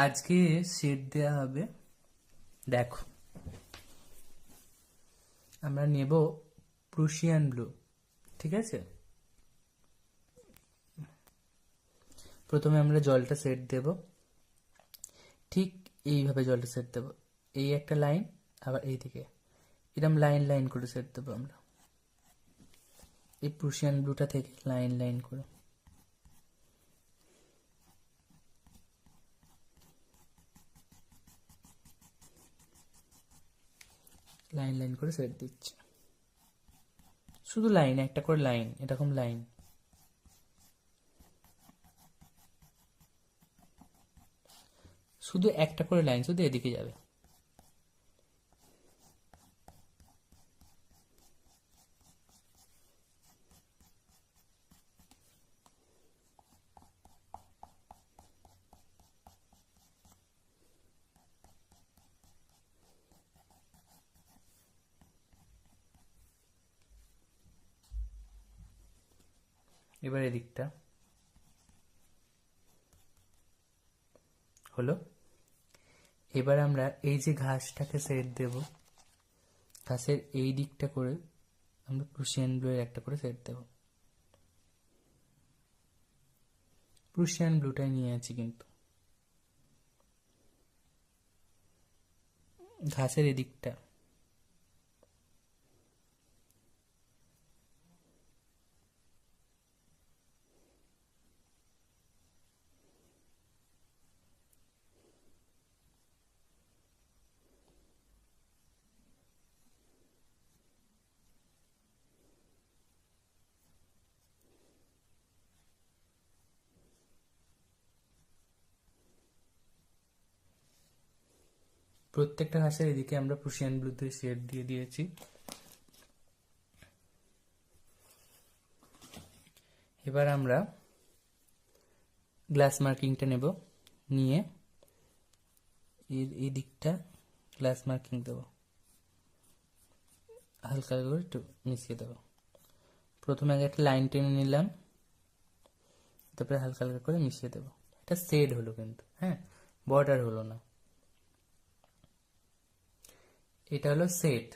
আজকে শেড দেয়া হবে। দেখো, আমরা নেব প্রুশিয়ান ব্লু। ঠিক আছে, প্রথমে আমরা জলটা সেট দেব। ঠিক এইভাবে জলটা সেট দেব, এই একটা লাইন, আবার এইদিকে এরকম লাইন লাইন করে সেট দেবো আমরা, এই প্রুশিয়ান ব্লুটা থেকে লাইন লাইন করে। লাইন লাইন করে সেট দিচ্ছি, শুধু লাইন, একটা করে লাইন, এরকম লাইন। শুধু একটা করে লাইন, শুধু এদিকে যাবে। এবার এদিকটা হলো। এবার আমরা এই যে ঘাসটাকে সেট দেব, ঘাসের এই দিকটা করে আমরা প্রুশিয়ান ব্লু এর একটা করে সেট দেব। প্রুশিয়ান ব্লুটাই নিয়ে আছি, কিন্তু ঘাসের এদিকটা। প্রত্যেকটা ঘাসের এদিকে আমরা প্রুশিয়ান ব্লুতে শেড দিয়ে দিয়েছি। এবার আমরা গ্লাস মার্কিংটা নেব, নিয়ে এই দিকটা গ্লাস মার্কিং দেব, হালকা করে একটু মিশিয়ে দেবো। প্রথমে আগে একটা লাইন টেনে নিলাম, তারপরে হালকা হালকা করে মিশিয়ে দেবো। এটা শেড হলো কিন্তু, হ্যাঁ, বর্ডার হলো না। এটা হলো সেট।